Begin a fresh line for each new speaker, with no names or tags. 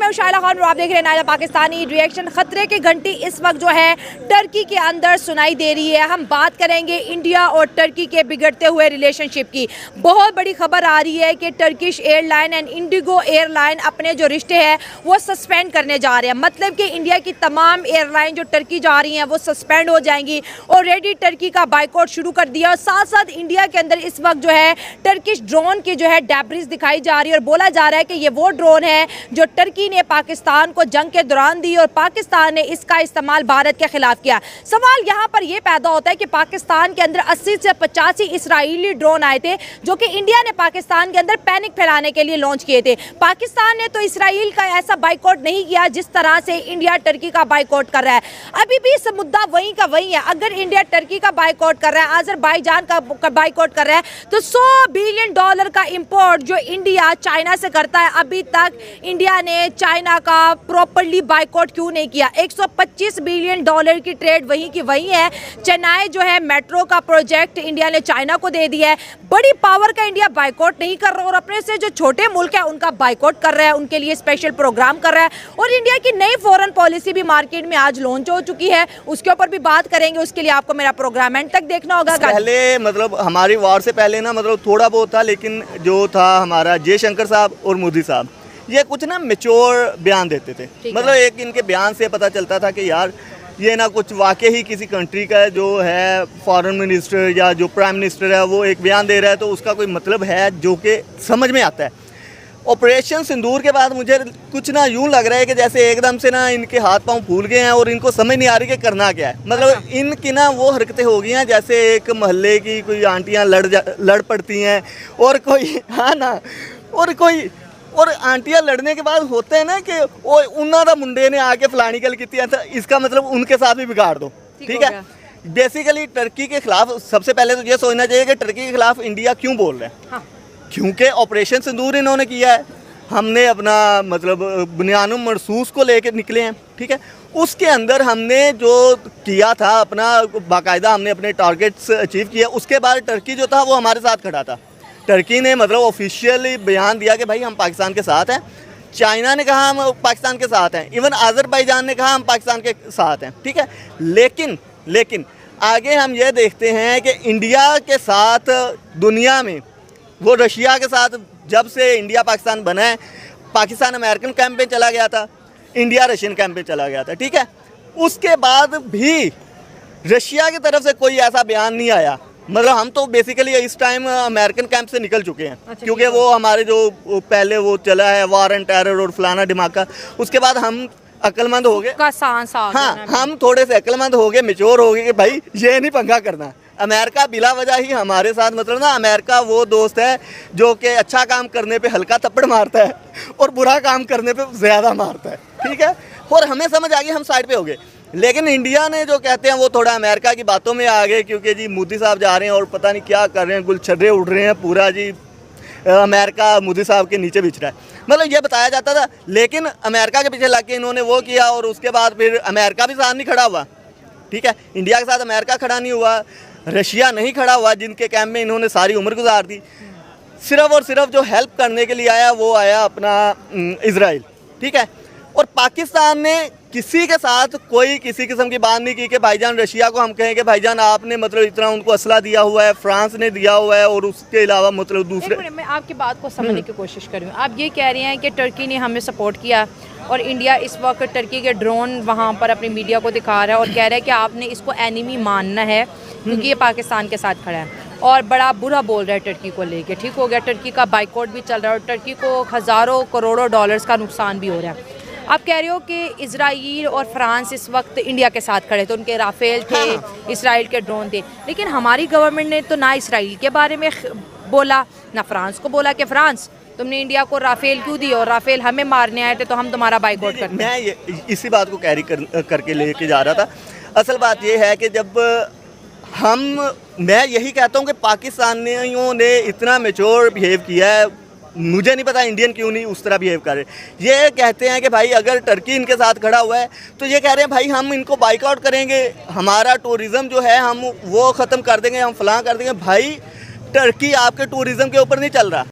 मैं शाइला खान और आप देख रहे हैं नायला पाकिस्तानी रिएक्शन। खतरे की घंटी इस वक्त जो है टर्की के अंदर सुनाई दे रही है। हम बात करेंगे इंडिया और टर्की के बिगड़ते हुए रिलेशनशिप की। बहुत बड़ी खबर आ रही है कि Turkish airline and Indigo airline अपने जो रिश्ते हैं वो सस्पेंड करने जा रहे हैं। मतलब कि इंडिया की तमाम एयरलाइन जो टर्की जा रही हैं वो सस्पेंड हो जाएंगी। ऑलरेडी टर्की का बाइकआउट शुरू कर दिया और साथ साथ इंडिया के अंदर इस वक्त जो है टर्किश ड्रोन की जो है डेब्रिस दिखाई जा रही है और बोला जा रहा है कि ये वो ड्रोन है जो टर्की ने पाकिस्तान को जंग के दौरान दी और पाकिस्तान ने इसका इस्तेमाल भारत के खिलाफ किया। सवाल यहाँ पर यह पैदा होता है कि पाकिस्तान के अंदर 80 से 85 इसराइली ड्रोन आए थे जो कि इंडिया ने पाकिस्तान के अंदर पैनिक फैलाने के लिए लॉन्च किए थे। पाकिस्तान ने तो इसराइल का ऐसा बाइकआउट नहीं किया जिस तरह से इंडिया टर्की का बाइकआउट कर रहा है। अभी भी इस मुद्दा वहीं का वहीं है। अगर इंडिया टर्की का बाइकआउट कर रहा है, अजरबैजान का बाइकआउट कर रहा है, तो $100 बिलियन का इंपोर्ट जो इंडिया चाइना से करता है, अभी तक इंडिया ने चाइना का प्रॉपर्ली बाइकआउट क्यों नहीं किया? $125 बिलियन की ट्रेड वहीं की वहीं है। चेन्नई जो है मेट्रो का प्रोजेक्ट इंडिया ने चाइना को दे दिया है। बड़ी पावर का इंडिया बाइकआउट नहीं कर रहा और अपने से जो छोटे मुल्क है उनका बाइकआउट कर रहा है, उनके लिए स्पेशल प्रोग्राम कर रहा है। और इंडिया की नई फॉरेन पॉलिसी भी मार्केट में आज लॉन्च हो चुकी है, उसके ऊपर भी बात करेंगे। उसके लिए आपको मेरा प्रोग्राम एंड तक देखना होगा।
पहले मतलब हमारी वार से पहले ना मतलब थोड़ा बहुत था, लेकिन जो था हमारा जयशंकर साहब और मोदी साहब ये कुछ ना मैच्योर बयान देते थे। मतलब एक इनके बयान से पता चलता था कि यार ये ना कुछ वाकई ही किसी कंट्री का जो है फॉरेन मिनिस्टर या जो प्राइम मिनिस्टर है वो एक बयान दे रहा है तो उसका कोई मतलब है जो कि समझ में आता है। ऑपरेशन सिंदूर के बाद मुझे कुछ ना यूं लग रहा है कि जैसे एकदम से ना इनके हाथ पांव फूल गए हैं और इनको समझ नहीं आ रही कि करना क्या है। मतलब इनकी ना वो हरकतें हो गई हैं जैसे एक मोहल्ले की कोई आंटियां लड़ पड़ती हैं और कोई हाँ ना और आंटियां लड़ने के बाद होते हैं ना कि वो उन्होंने मुंडे ने आके फलानी गल की था, इसका मतलब उनके साथ भी बिगाड़ दो। ठीक है, बेसिकली टर्की के खिलाफ सबसे पहले तो ये सोचना चाहिए कि टर्की के खिलाफ इंडिया क्यों बोल रहा है। हाँ। क्योंकि ऑपरेशन सिंदूर इन्होंने किया है, हमने अपना मतलब बुनियानुम मरसूस को लेकर निकले हैं। ठीक है, उसके अंदर हमने जो किया था अपना बाकायदा हमने अपने टारगेट्स अचीव किए। उसके बाद टर्की जो था वो हमारे साथ खड़ा था। टर्की ने मतलब ऑफिशियली बयान दिया कि भाई हम पाकिस्तान के साथ हैं। चाइना ने कहा हम पाकिस्तान के साथ हैं। इवन अजरबैजान ने कहा हम पाकिस्तान के साथ हैं। ठीक है, लेकिन आगे हम ये देखते हैं कि इंडिया के साथ दुनिया में वो रशिया के साथ जब से इंडिया पाकिस्तान बना है, पाकिस्तान अमेरिकन कैंप में चला गया था, इंडिया रशियन कैंप में चला गया था। ठीक है, उसके बाद भी रशिया की तरफ से कोई ऐसा बयान नहीं आया। मतलब हम तो बेसिकली इस टाइम अमेरिकन कैंप से निकल चुके हैं। अच्छा, क्योंकि वो हमारे जो पहले वो चला है वार एंड टेरर और फलाना धमाका, उसके बाद हम अक्लमंद हो गए। हाँ, हम थोड़े से अक्लमंद हो गए, मैच्योर हो गए कि भाई ये नहीं पंगा करना। अमेरिका बिला वजह ही हमारे साथ मतलब ना अमेरिका वो दोस्त है जो कि अच्छा काम करने पे हल्का थप्पड़ मारता है और बुरा काम करने पे ज़्यादा मारता है। ठीक है, और हमें समझ आ गई, हम साइड पे हो गए। लेकिन इंडिया ने जो कहते हैं वो थोड़ा अमेरिका की बातों में आ गए क्योंकि जी मोदी साहब जा रहे हैं और पता नहीं क्या कर रहे हैं, गुलछर्रे उड़ रहे हैं, पूरा जी अमेरिका मोदी साहब के नीचे बिछ रहा है। मतलब ये बताया जाता था, लेकिन अमेरिका के पीछे लग के इन्होंने वो किया और उसके बाद फिर अमेरिका भी साथ नहीं खड़ा हुआ। ठीक है, इंडिया के साथ अमेरिका खड़ा नहीं हुआ, रशिया नहीं खड़ा हुआ जिनके कैंप में इन्होंने सारी उम्र गुजार दी। सिर्फ और सिर्फ जो हेल्प करने के लिए आया वो आया अपना इजराइल। ठीक है, और पाकिस्तान ने किसी के साथ कोई किसी किस्म की बात नहीं की कि भाईजान रशिया को हम कहें कि भाईजान आपने मतलब इतना उनको असला दिया हुआ है, फ्रांस ने दिया हुआ है और उसके अलावा मतलब दूसरे।
मैं आपकी बात को समझने की कोशिश करूँ। आप ये कह रहे हैं कि टर्की ने हमें सपोर्ट किया और इंडिया इस वक्त टर्की के ड्रोन वहाँ पर अपनी मीडिया को दिखा रहा है और कह रहा है कि आपने इसको एनिमी मानना है क्योंकि ये पाकिस्तान के साथ खड़ा है और बड़ा बुरा बोल रहा है टर्की को लेके। ठीक हो गया, टर्की का बाइकआउट भी चल रहा है और टर्की को हज़ारों करोड़ों डॉलर्स का नुकसान भी हो रहा है। आप कह रहे हो कि इजराइल और फ्रांस इस वक्त इंडिया के साथ खड़े थे, उनके राफेल थे, इसराइल के ड्रोन थे, लेकिन हमारी गवर्नमेंट ने तो ना इसराइल के बारे में बोला ना फ्रांस को बोला कि फ्रांस तुमने इंडिया को राफेल क्यों दी और राफेल हमें मारने आए थे तो हम तुम्हारा बाइकआउट करते हैं।
मैं इसी बात को कैरी करके लेके जा रहा था। असल बात ये है कि जब मैं यही कहता हूँ कि पाकिस्तानियों ने इतना मैच्योर बिहेव किया है, मुझे नहीं पता इंडियन क्यों नहीं उस तरह बिहेव कर रहे। ये कहते हैं कि भाई अगर टर्की इनके साथ खड़ा हुआ है तो ये कह रहे हैं भाई हम इनको बाइकआउट करेंगे, हमारा टूरिज़्म जो है हम वो ख़त्म कर देंगे, हम फलां कर देंगे। भाई टर्की आपके टूरिज़्म के ऊपर नहीं चल रहा।